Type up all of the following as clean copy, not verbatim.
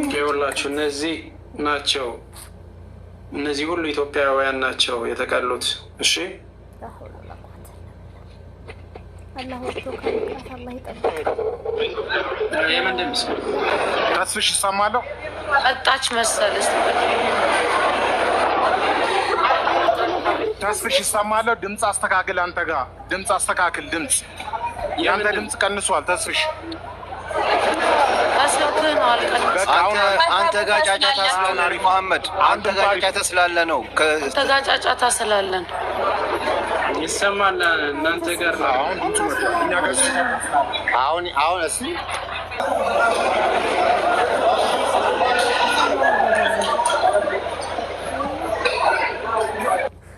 ይኸውላችሁ እነዚህ ናቸው። እነዚህ ሁሉ ኢትዮጵያውያን ናቸው የተቀሉት። እሺ አላህ ወጥቶ ከመቅረት አላህ ይጠብቅ። የምንድን ተስፍሽ ይሰማለሁ። መጣች መሰለሽ። ተስፍሽ ይሰማለሁ። ድምፅ አስተካክል። አንተ ጋር ድምፅ አስተካክል። ድምፅ ያንተ ድምፅ ቀንሷል። ተስፍሽ አንተ ጋር ጫጫታ ስላለ መሐመድ፣ አንተ ጋር ጫጫታ ስላለ ነው። አንተ ጋር ጫጫታ ስላለ ነው ይሰማል። እናንተ ጋር አሁን እስኪ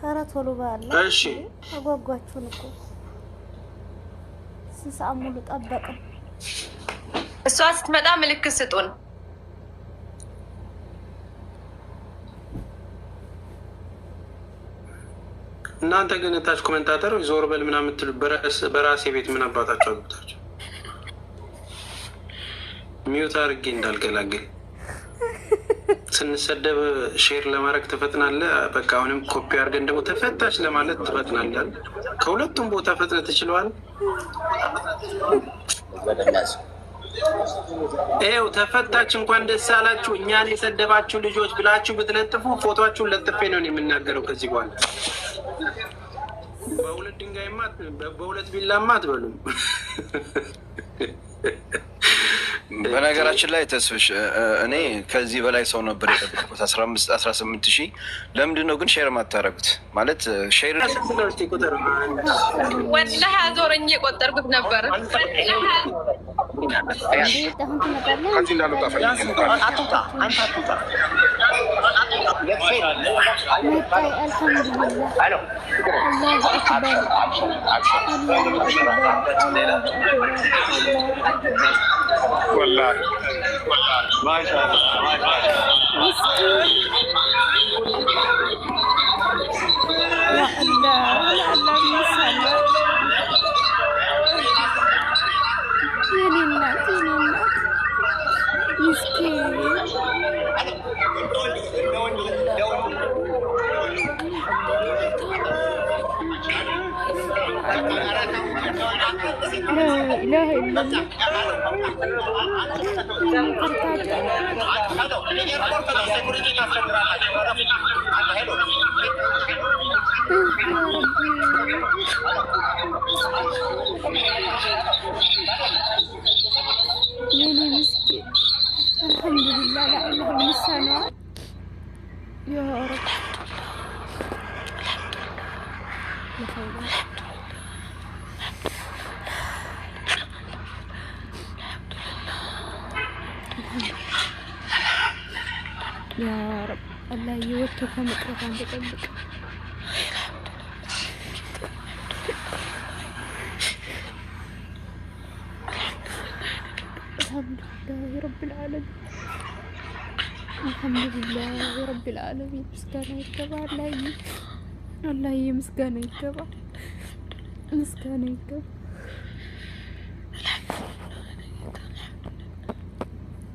ኧረ ቶሎ ባለ እሺ፣ አጓጓችሁን እኮ ስንት ሙሉ ጠበቅን። እሷ ስትመጣ ምልክት ስጡን። እናንተ ግን ታች ኮሜንታተሮች ዞር በል ምናምን የምትሉ በራሴ ቤት ምን አባታችሁ አግብታችሁ ሚዩት አድርጌ እንዳልገላገል ስንሰደብ ሼር ለማድረግ ትፈጥናለህ። በቃ አሁንም ኮፒ አድርገን ደግሞ ተፈታች ለማለት ትፈጥናለህ። ከሁለቱም ቦታ ፈጥነህ ትችለዋል። ይኸው ተፈታች እንኳን ደስ አላችሁ እኛን የሰደባችሁ ልጆች ብላችሁ ብትለጥፉ ፎቶችሁን ለጥፌ ነው የምናገረው። ከዚህ በኋላ በሁለት ድንጋይማ በሁለት ቢላማ አትበሉም። በነገራችን ላይ ተስፍሽ እኔ ከዚህ በላይ ሰው ነበር የጠበቁት 15-18 ሺህ። ለምንድን ነው ግን ሼር ማታረጉት? ማለት ሼር ወላሂ አዞረኝ የቆጠርኩት ነበር። والله ما شاء الله ما شاء لا إله إلا الله. يلي مسكين الحمد لله لا إله إلا الله يا رب. يا رب الله يوفقك مقرف عند قلبك. الحمد لله رب العالمين. الحمد لله رب العالمين. مسكانة يتبع الله مسكانة يتبع مسكانة يتبع.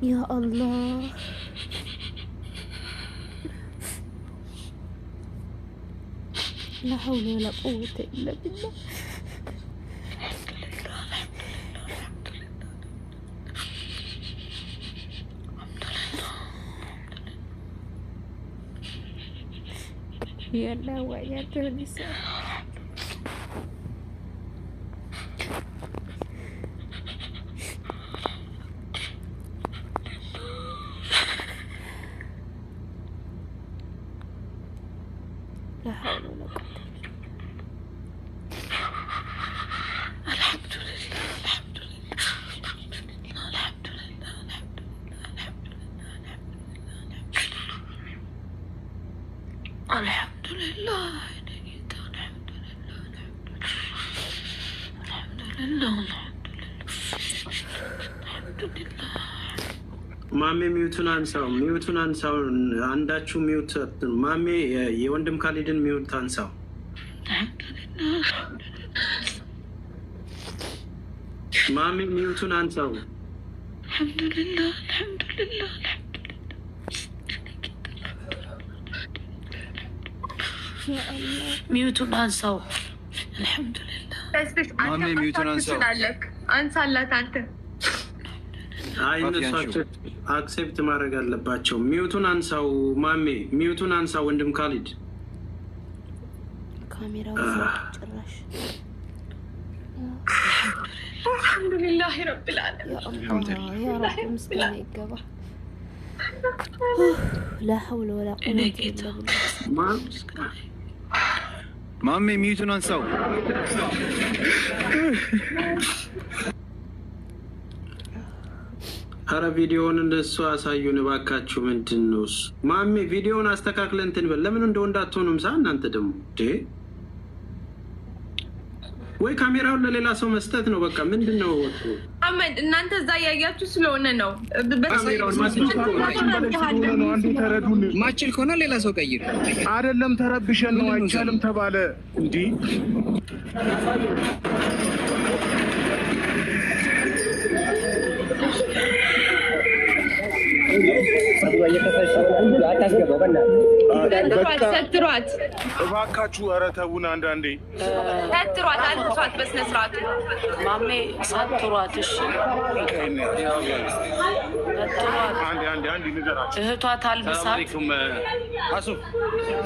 يا الله لا حول ولا قوة إلا بالله. يا الله وعياته النساء. لا حول ولا قوة. الحمد لله الحمد لله الحمد لله الحمد لله الحمد لله الحمد لله ማሜ ሚውቱን አንሳው፣ ሚውቱን አንሳው። አንዳችሁ ሚውት ማሜ የወንድም ካሊድን ሚውት አንሳው። ማሜ ሚውቱን አንሳው። الحمد لله الحمد لله يا الله ميوتون انساو الحمد لله ማሜ ሚዩቱን አንሳው አንሳላት አንተ አይነሳቸው አክሴፕት ማድረግ አለባቸው ሚዩቱን አንሳው ማሜ ሚዩቱን አንሳው ወንድም ካሊድ ካሜራው ጭራሽ አልሐምዱሊላህ ረብል ዓለሚን يا رب مسكين يقبا لا حول ولا قوة إلا بالله ማሜ ሚዩቱን አንሳው አረ ቪዲዮውን እንደሱ አሳዩን ባካችሁ ምንድነው ማሜ ቪዲዮውን አስተካክለን እንትን በል ለምን እንደው እንዳትሆኑም ሳ እናንተ ደግሞ ወይ ካሜራውን ለሌላ ሰው መስጠት ነው በቃ ምንድነው አመድ እናንተ እዛ ያያችሁ ስለሆነ ነው ካሜራውን ማችል ከሆነ ሌላ ሰው ቀይር አይደለም ተረብሸን ነው አይቻልም ተባለ እንዴ ሰትሯት እባካችሁ ኧረ ተውን አንዳንዴ ሰትሯት አልፏት በስነ ስርዓቱ ማሜ ሰትሯት እሺ አንዴ ንገራችሁ እህቷ ታልብሳት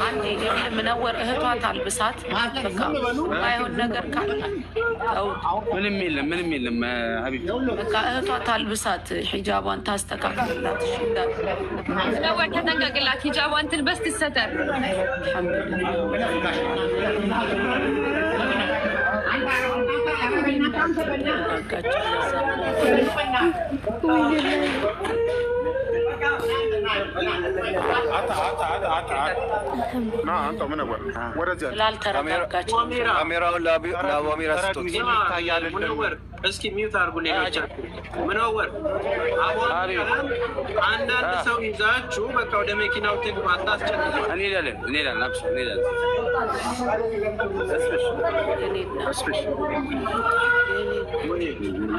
አንዴ ምነወር እህቷ ታልብሳት በቃ አይሆን ነገር ካለ ምንም የለም ሀቢብ በቃ እህቷ ታልብሳት ሒጃቧን ታስተካክልላት እሺ ነው ተጠንቀቅላት ሂጃቧን ትልበስ ትሰተር ካሜራውን ለአቧሚራ ስቶት እስኪ ሚውት አድርጉ ሌሎቻችሁ ምንወር አንዳንድ ሰው ይዛችሁ በቃ ወደ መኪናው ትግቡ አታስጨንቁ እንሄዳለን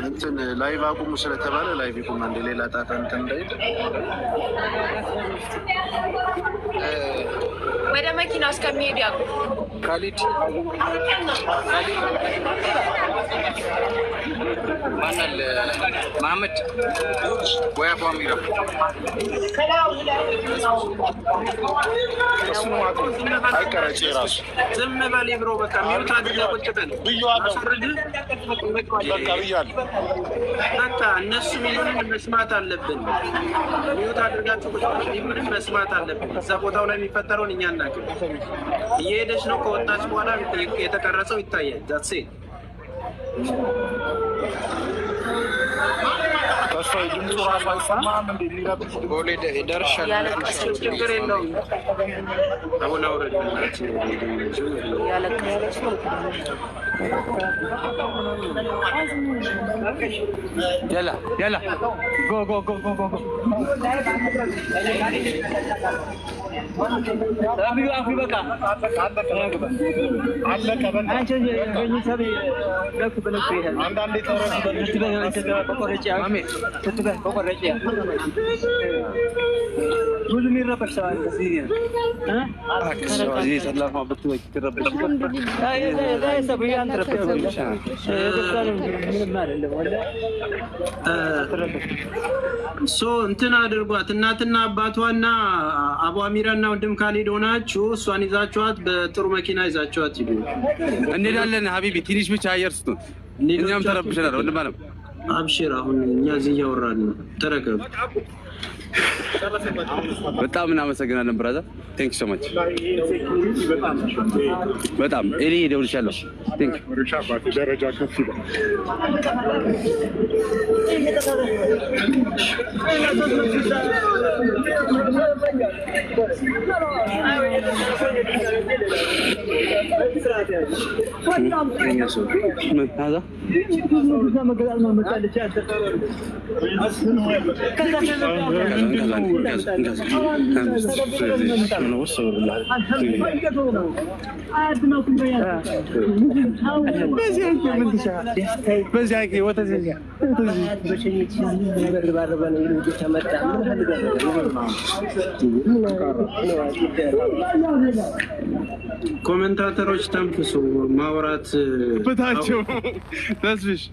እንትን ላይቭ አቁሙ ስለተባለ ላይቭ ይቁም አንዴ ሌላ ጣጣ እንትን እንዳይል ወደ መኪናው እስከሚሄዱ ያቁ ካሊድ ማናል መሐመድ ወይ አቧሚራ አይቀረጭ ራሱ ዝም በል ብሮ በቃ ሚውት አድርገህ ቁጭ በል በቃ እነሱ ሚሉንን መስማት አለብን ሚውት አድርጋችሁ ቁጭ በል ሚሉንን መስማት አለብን እዛ ቦታው ላይ የሚፈጠረውን እኛ እናውቅም እየሄደች ነው ከወጣች በኋላ የተቀረጸው ይታያል ዛትሴ ተስፋዬ ድምፁ ራሱ አይሰማም እንዴ ሊረብሽ ቦሌ ደርሻለሁ ችግር የለውም አሁን አውረድ ያለቀሰች يلا go አፍሪ በቃ አለቀ በቃ አንዳንዴ ብዙ የሚረበሽ ሰው አለ እዚህ እንትን አድርጓት እናትና አባቷና አቧሚራና ወንድም ካሊድ ሆናችሁ እሷን ይዛችኋት በጥሩ መኪና ይዛችኋት ይሉ እንሄዳለን ሀቢቢ ትንሽ ብቻ አየር ስጡን እኛም ተረብሸናል ወንድም አለም አብሽር አሁን እኛ እዚህ እያወራን ነው ተረከቡ በጣም እናመሰግናለን ብራዘር ቴንክ ዩ ሶ ማች በጣም እኔ ደውልሻለሁ ቴንክ ዩ ሪቻርድ ደረጃ ከፍ ይላል ኮሜንታተሮች ተንፍሱ ማውራት በታቸው ተስፍሽ